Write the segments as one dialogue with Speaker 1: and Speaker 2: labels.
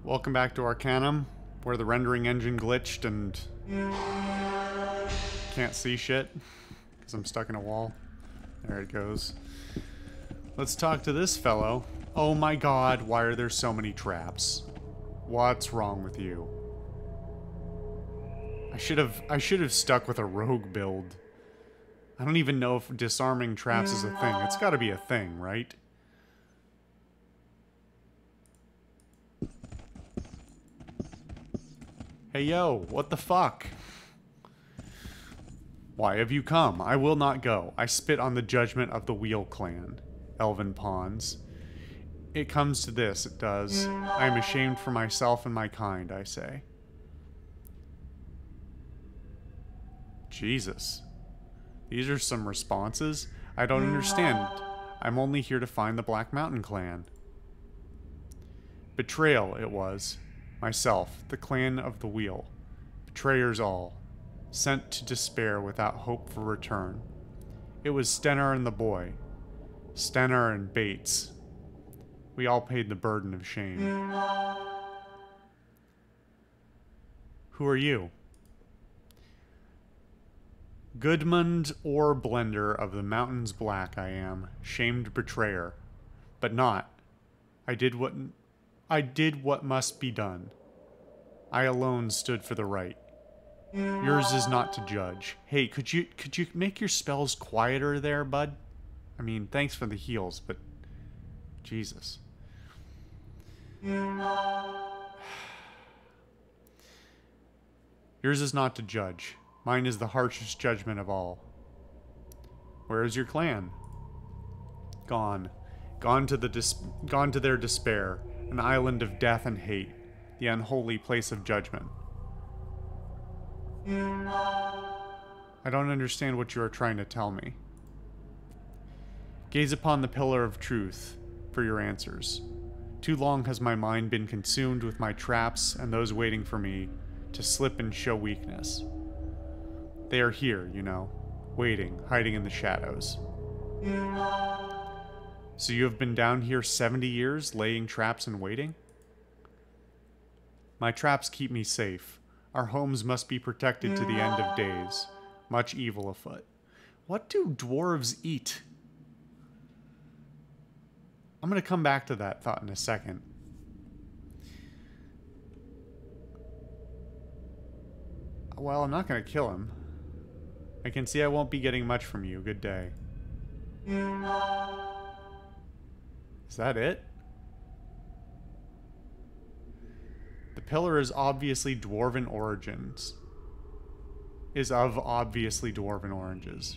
Speaker 1: Welcome back to Arcanum, where the rendering engine glitched and can't see shit because I'm stuck in a wall. There it goes. Let's talk to this fellow. Oh my god, why are there so many traps? What's wrong with you? I should have stuck with a rogue build. I don't even know if disarming traps is a thing. It's got to be a thing, right? Hey yo, what the fuck? Why have you come? I will not go. I spit on the judgment of the Wheel Clan. Elven pawns. It comes to this, it does. I am ashamed for myself and my kind, I say. Jesus. These are some responses? I don't understand. I'm only here to find the Black Mountain Clan. Betrayal, it was. Myself, the clan of the wheel. Betrayers all. Sent to despair without hope for return. It was Stennar and the boy. Stennar and Bates. We all paid the burden of shame. Who are you? Goodmund or Blender of the Mountains Black I am, shamed betrayer. But not. I did what must be done. I alone stood for the right. Yours is not to judge. Hey, could you make your spells quieter there, bud? I mean, thanks for the heals, but Jesus. Yours is not to judge. Mine is the harshest judgment of all. Where is your clan? Gone. Gone to their despair, an island of death and hate, the unholy place of judgment. I don't understand what you are trying to tell me. Gaze upon the pillar of truth for your answers. Too long has my mind been consumed with my traps and those waiting for me to slip and show weakness. They are here, you know, waiting, hiding in the shadows. So you have been down here 70 years, laying traps and waiting? My traps keep me safe. Our homes must be protected to the end of days. Much evil afoot. What do dwarves eat? I'm going to come back to that thought in a second. Well, I'm not going to kill him. I can see I won't be getting much from you. Good day. Is that it? The pillar is obviously dwarven origins. Is of obviously dwarven oranges.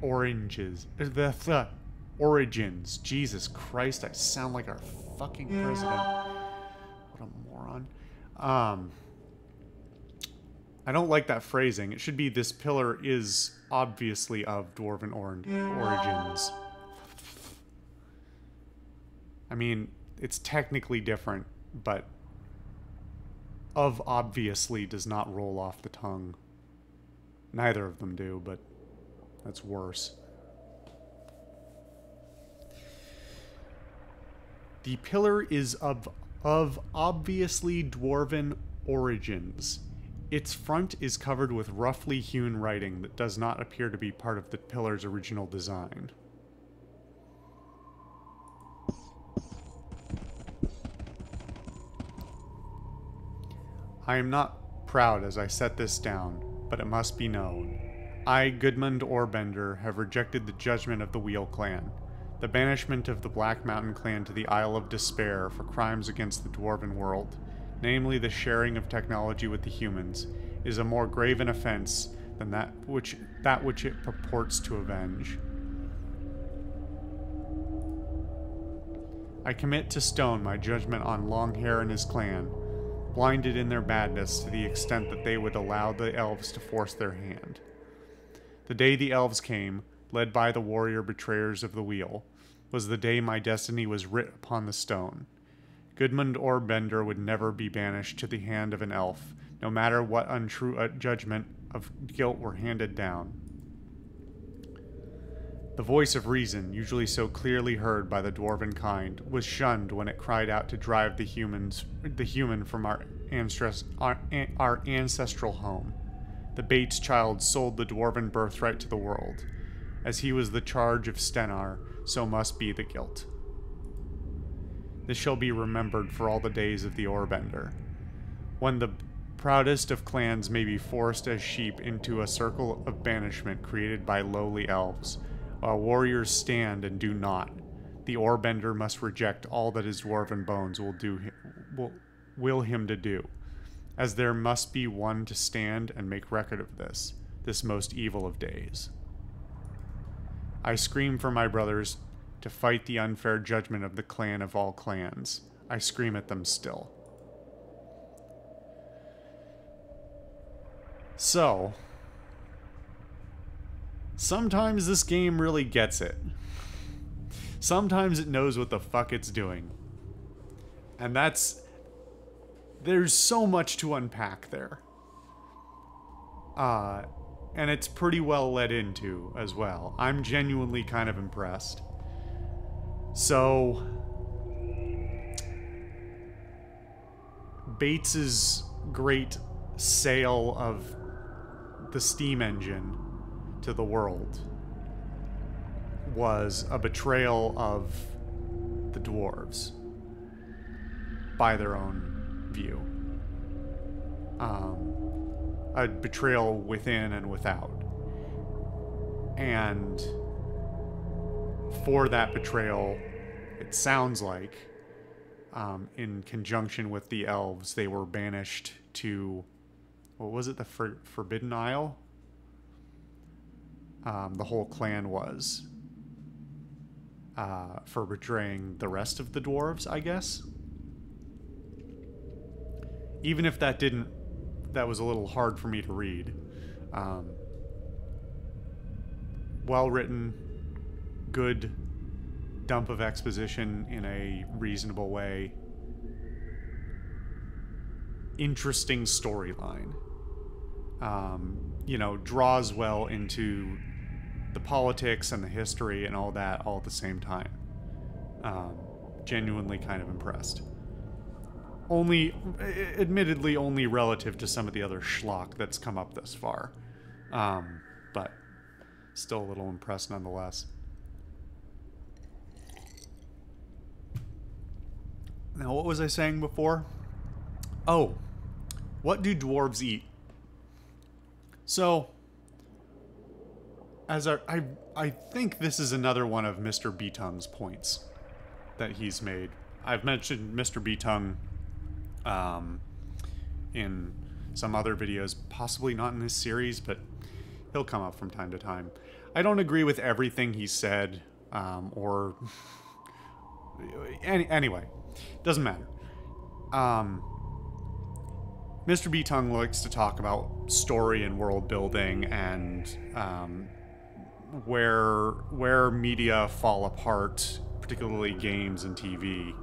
Speaker 1: Oranges. The origins. Jesus Christ, I sound like our fucking president. What a moron. I don't like that phrasing. It should be this pillar is obviously of dwarven origins. I mean, it's technically different, but of obviously does not roll off the tongue. Neither of them do, but that's worse. The pillar is of obviously dwarven origins. Its front is covered with roughly hewn writing that does not appear to be part of the pillar's original design. I am not proud as I set this down, but it must be known. I, Goodmund Orbender, have rejected the judgment of the Wheel Clan. The banishment of the Black Mountain Clan to the Isle of Despair for crimes against the Dwarven world, namely the sharing of technology with the humans, is a more grave an offense than that which it purports to avenge. I commit to stone my judgment on Longhair and his clan, blinded in their madness to the extent that they would allow the elves to force their hand. The day the elves came, led by the warrior betrayers of the wheel, was the day my destiny was writ upon the stone. Goodmund Orbender would never be banished to the hand of an elf, no matter what untrue judgment of guilt were handed down. The voice of reason, usually so clearly heard by the dwarven kind, was shunned when it cried out to drive the human from our ancestral home. The Bates child sold the dwarven birthright to the world. As he was the charge of Stenar, so must be the guilt. This shall be remembered for all the days of the Orbender. When the proudest of clans may be forced as sheep into a circle of banishment created by lowly elves, while warriors stand and do not, the Orbender must reject all that his dwarven bones will him to do, as there must be one to stand and make record of this most evil of days. I scream for my brothers to fight the unfair judgment of the clan of all clans. I scream at them still. So, sometimes this game really gets it. Sometimes it knows what the fuck it's doing. And there's so much to unpack there. And it's pretty well led into as well. I'm genuinely kind of impressed. So, Bates's great sale of the steam engine to the world was a betrayal of the dwarves by their own view. A betrayal within and without. And for that betrayal, it sounds like, in conjunction with the elves, they were banished to, what was it, the Forbidden Isle? The whole clan was, for betraying the rest of the dwarves, I guess. Even if that was a little hard for me to read. Well written, good dump of exposition in a reasonable way. Interesting storyline. You know, draws well into the politics and the history and all that all at the same time. Genuinely kind of impressed. Admittedly only relative to some of the other schlock that's come up thus far. But still a little impressed nonetheless. Now, what was I saying before? Oh, what do dwarves eat? So, as I think this is another one of Mr. Betongue's points that he's made. I've mentioned Mr. Betongue in some other videos, possibly not in this series, but he'll come up from time to time. I don't agree with everything he said, or anyway, doesn't matter. Mr. Betongue likes to talk about story and world building and where media fall apart, particularly games and TV,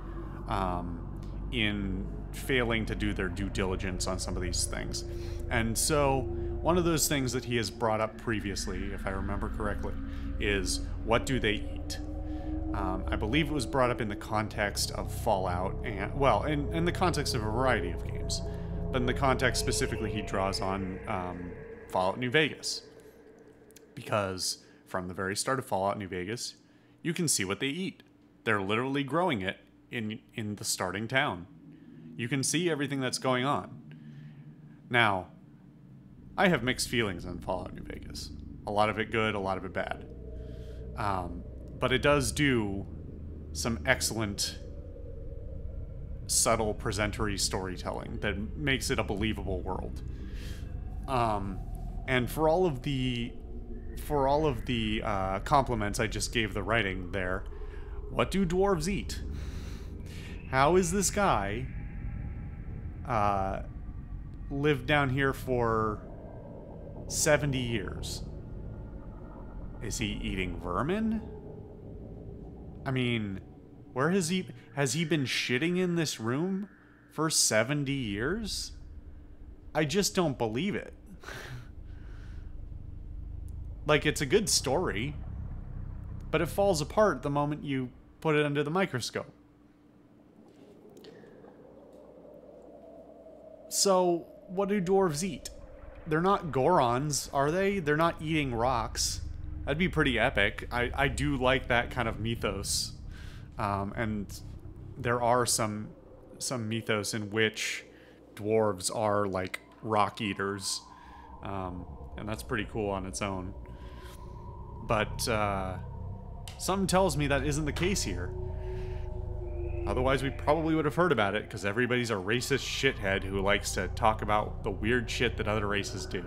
Speaker 1: in failing to do their due diligence on some of these things. And so one of those things that he has brought up previously, if I remember correctly, is what do they eat? I believe it was brought up in the context of Fallout, and, well, in the context of a variety of games. But in the context specifically he draws on Fallout New Vegas. Because from the very start of Fallout New Vegas, you can see what they eat. They're literally growing it in the starting town. You can see everything that's going on. Now, I have mixed feelings on Fallout New Vegas. A lot of it good, a lot of it bad. But it does do some excellent, subtle, presentory storytelling that makes it a believable world. And for all of the compliments I just gave the writing there, what do dwarves eat? How is this guy lived down here for 70 years? Is he eating vermin? I mean, has he been shitting in this room for 70 years? I just don't believe it. Like, it's a good story. but it falls apart the moment you put it under the microscope. So, what do dwarves eat? They're not Gorons, are they? They're not eating rocks. That'd be pretty epic. I do like that kind of mythos. And there are some mythos in which dwarves are like rock eaters. And that's pretty cool on its own. But something tells me that isn't the case here. Otherwise, we probably would have heard about it, because everybody's a racist shithead who likes to talk about the weird shit that other races do.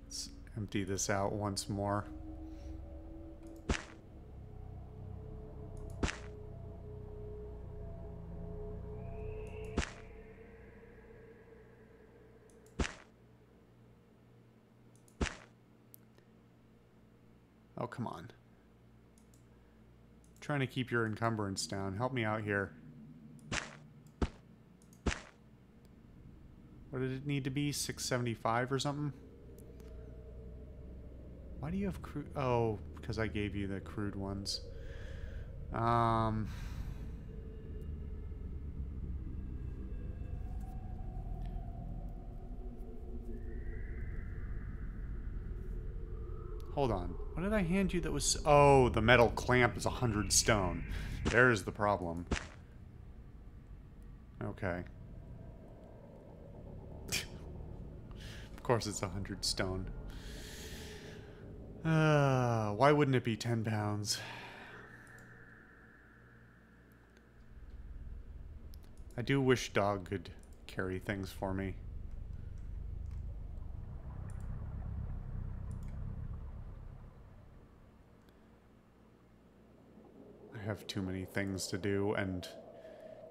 Speaker 1: Let's empty this out once more. Oh, come on. Trying to keep your encumbrance down. Help me out here. What did it need to be? 675 or something? Why do you have crude? Oh, because I gave you the crude ones. Hold on. What did I hand you that was... Oh, the metal clamp is 100 stone. There's the problem. Okay. Of course it's 100 stone. Why wouldn't it be 10 pounds? I do wish Dog could carry things for me. I have too many things to do and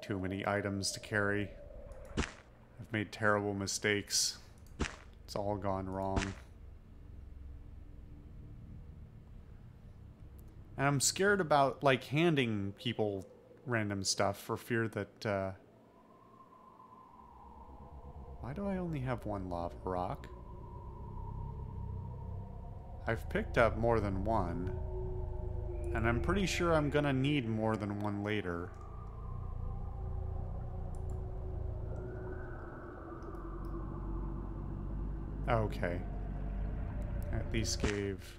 Speaker 1: too many items to carry. I've made terrible mistakes. It's all gone wrong. And I'm scared about, like, handing people random stuff for fear that, Why do I only have one lava rock? I've picked up more than one. And I'm pretty sure I'm gonna need more than one later. Okay. At least gave...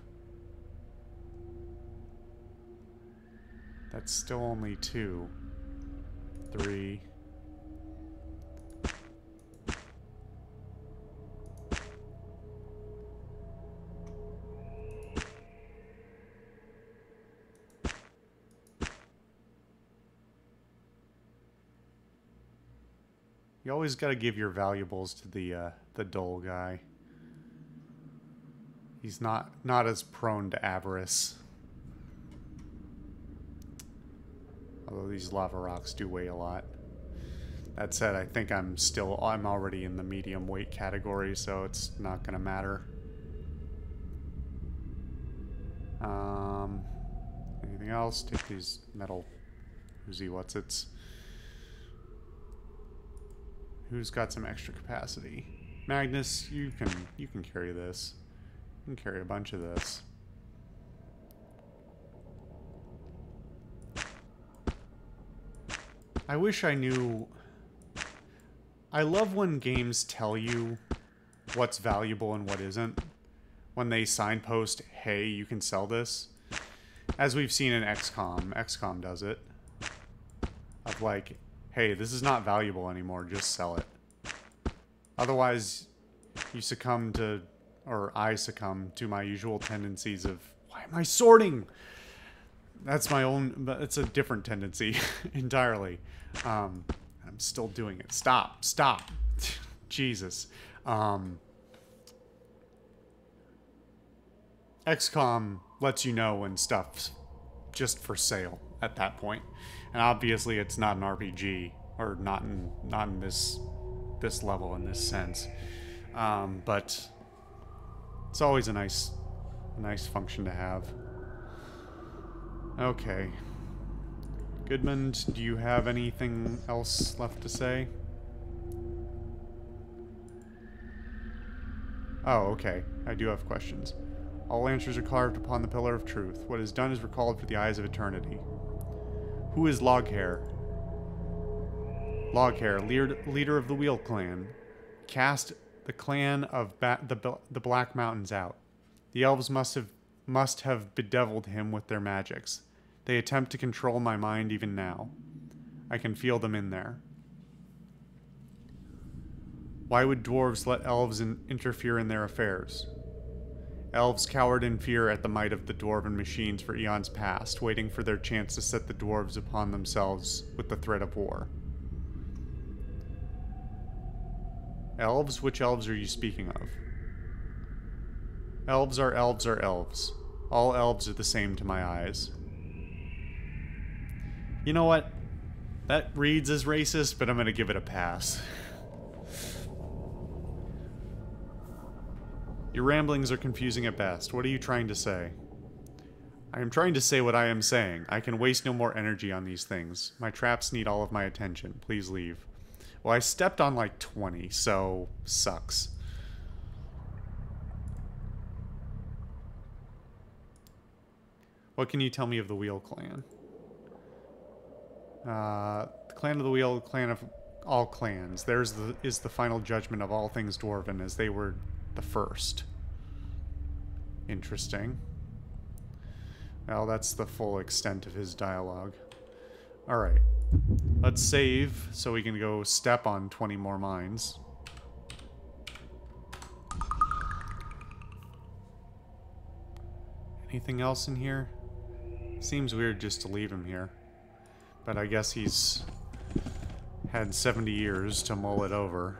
Speaker 1: That's still only 2. 3. You always gotta give your valuables to the dull guy. He's not as prone to avarice. Although these lava rocks do weigh a lot. That said, I think I'm already in the medium weight category, so it's not gonna matter. Anything else? Take these metal Uzi what's-its. Who's got some extra capacity? Magnus, you can carry this. You can carry a bunch of this. I wish I knew... I love when games tell you what's valuable and what isn't. When they signpost, hey, you can sell this. As we've seen in XCOM. XCOM does it. Of like, hey, this is not valuable anymore, just sell it. Otherwise, you succumb to... Or I succumb to my usual tendencies of, why am I sorting? That's my own, but it's a different tendency entirely. I'm still doing it. Stop. Jesus. XCOM lets you know when stuff's just for sale at that point. And obviously it's not an RPG, or not in this level in this sense. But it's always a nice function to have. Okay. Goodmund, do you have anything else left to say? Oh, okay. I do have questions. All answers are carved upon the pillar of truth. What is done is recalled for the eyes of eternity. Who is Loghair? Loghair, leader of the Wheel Clan. Cast the clan of the Black Mountains out. The elves must have bedeviled him with their magics. They attempt to control my mind even now. I can feel them in there. Why would dwarves let elves interfere in their affairs? Elves cowered in fear at the might of the dwarven machines for eons past, waiting for their chance to set the dwarves upon themselves with the threat of war. Elves? Which elves are you speaking of? Elves are elves are elves. All elves are the same to my eyes. You know what? That reads as racist, but I'm gonna give it a pass. Your ramblings are confusing at best. What are you trying to say? I am trying to say what I am saying. I can waste no more energy on these things. My traps need all of my attention. Please leave. Well, I stepped on like 20, so sucks. What can you tell me of the Wheel Clan? The Clan of the Wheel, clan of all clans. Theirs is the final judgment of all things dwarven, as they were the first. Interesting. Well, that's the full extent of his dialogue. Alright. Let's save so we can go step on 20 more mines. Anything else in here? Seems weird just to leave him here. But I guess he's had 70 years to mull it over.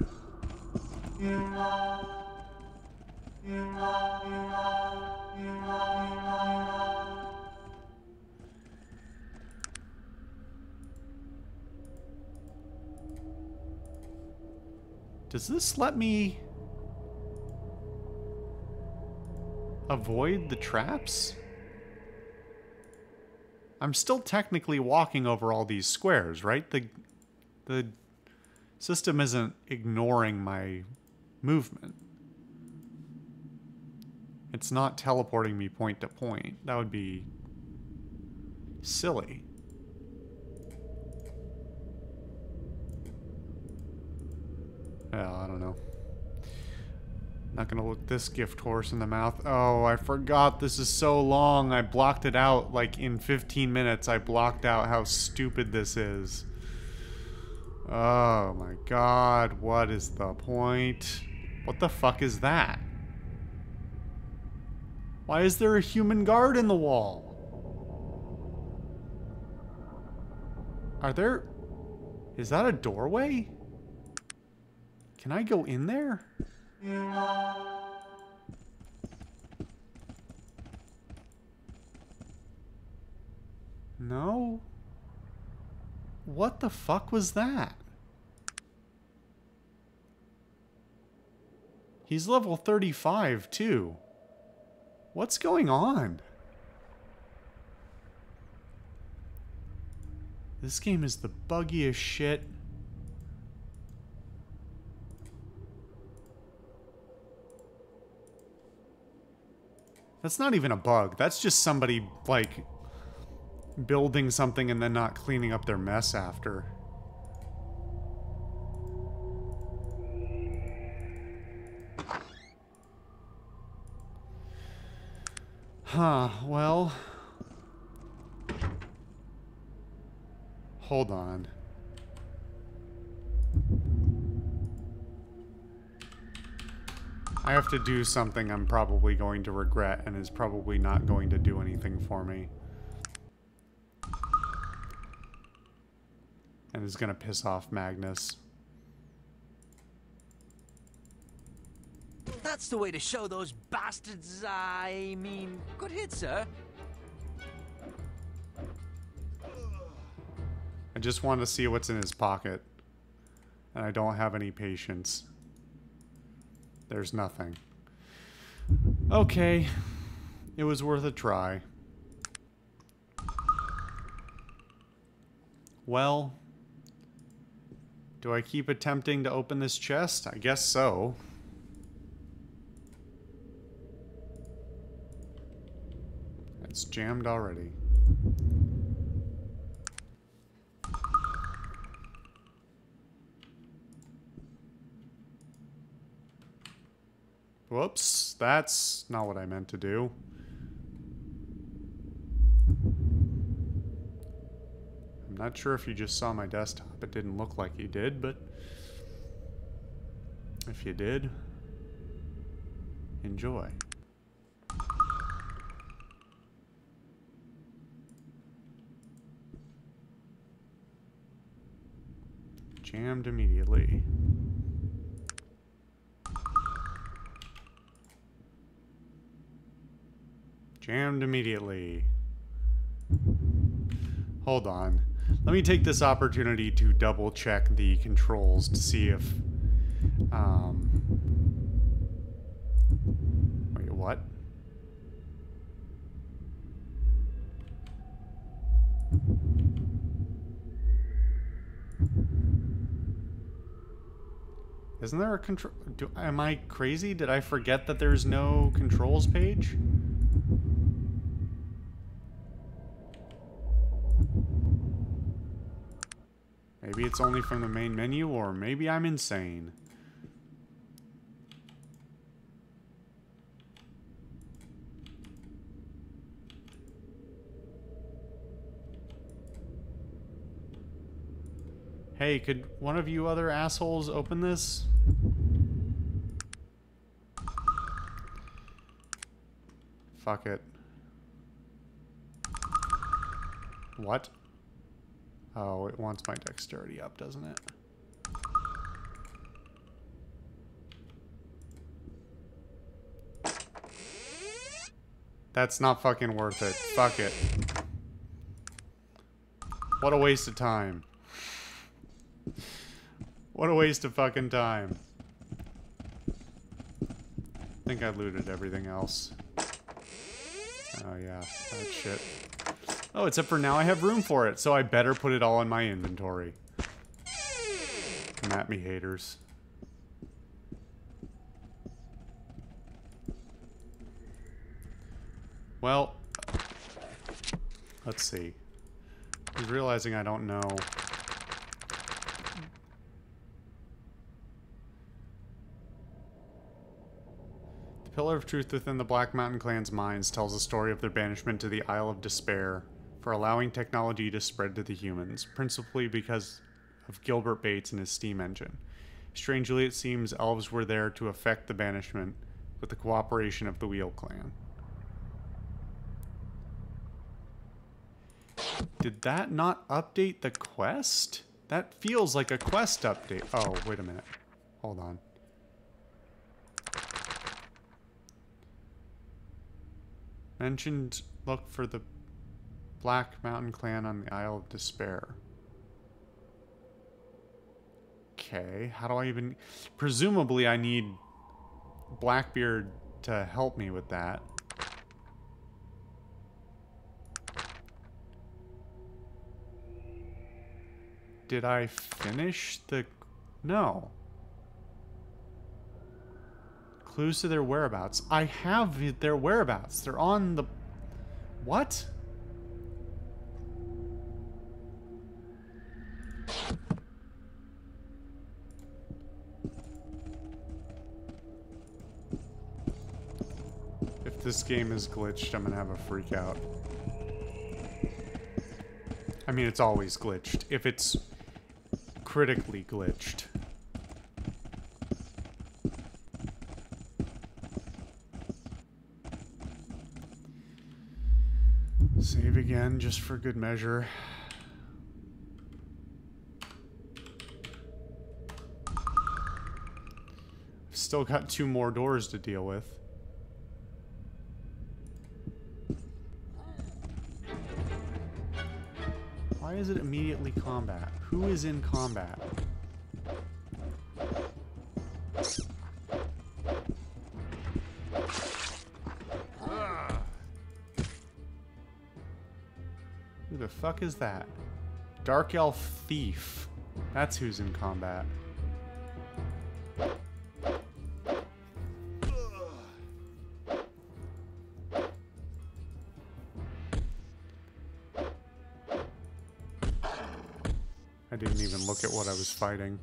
Speaker 1: Does this let me avoid the traps? I'm still technically walking over all these squares, right? The system isn't ignoring my movement. It's not teleporting me point to point. That would be silly. Yeah, I don't know. Not gonna look this gift horse in the mouth. Oh, I forgot this is so long. I blocked it out like in 15 minutes. I blocked out how stupid this is. Oh my god, what is the point? What the fuck is that? Why is there a human guard in the wall? Are there... Is that a doorway? Can I go in there? No? What the fuck was that? He's level 35 too. What's going on? This game is the buggiest shit. That's not even a bug. That's just somebody, like, building something and then not cleaning up their mess after. Huh, well... Hold on. I have to do something I'm probably going to regret and is probably not going to do anything for me. And is gonna piss off Magnus.
Speaker 2: That's the way to show those bastards, I mean, good hit, sir.
Speaker 1: I just want to see what's in his pocket. And I don't have any patience. There's nothing. Okay. It was worth a try. Well, do I keep attempting to open this chest? I guess so. It's jammed already. Whoops, that's not what I meant to do. I'm not sure if you just saw my desktop. It didn't look like you did, but if you did, enjoy. Jammed immediately. Jammed immediately. Hold on. Let me take this opportunity to double check the controls to see if... Wait, what? Isn't there a control... Am I crazy? Did I forget that there's no controls page? Maybe it's only from the main menu, or maybe I'm insane. Hey, could one of you other assholes open this? Fuck it. What? Oh, it wants my dexterity up, doesn't it? That's not fucking worth it. Fuck it. What a waste of time. What a waste of fucking time. I think I looted everything else. Oh yeah, that shit. Oh, except for now I have room for it, so I better put it all in my inventory. Come at me, haters. Well, let's see. I'm realizing I don't know. The Pillar of Truth within the Black Mountain Clan's minds tells the story of their banishment to the Isle of Despair for allowing technology to spread to the humans, principally because of Gilbert Bates and his steam engine. Strangely, it seems elves were there to effect the banishment with the cooperation of the Wheel Clan. Did that not update the quest? That feels like a quest update. Oh, wait a minute. Hold on. Mentioned look for the Black Mountain Clan on the Isle of Despair. Okay, how do I even... Presumably I need Blackbeard to help me with that. Did I finish the... No. Clues to their whereabouts. I have their whereabouts. They're on the... What? If this game is glitched, I'm gonna have a freak out. I mean, it's always glitched. If it's critically glitched. Save again, just for good measure. Still got 2 more doors to deal with. Why is it immediately combat? Who is in combat? Who the fuck is that? Dark Elf Thief. That's who's in combat. I didn't even look at what I was fighting.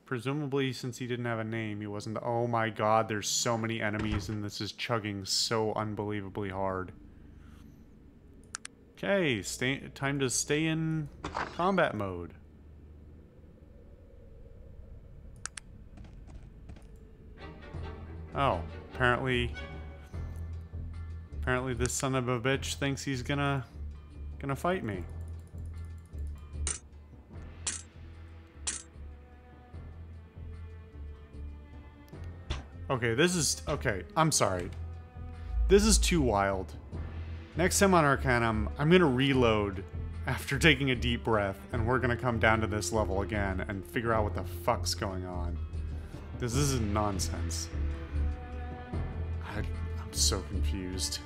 Speaker 1: Presumably, since he didn't have a name, he wasn't... Oh my god, there's so many enemies and this is chugging so unbelievably hard. Okay, time to stay in combat mode. Oh, apparently this son of a bitch thinks he's gonna fight me. Okay, okay, I'm sorry. This is too wild. Next time on Arcanum, I'm gonna reload after taking a deep breath, and we're gonna come down to this level again and figure out what the fuck's going on. This is nonsense. I'm so confused.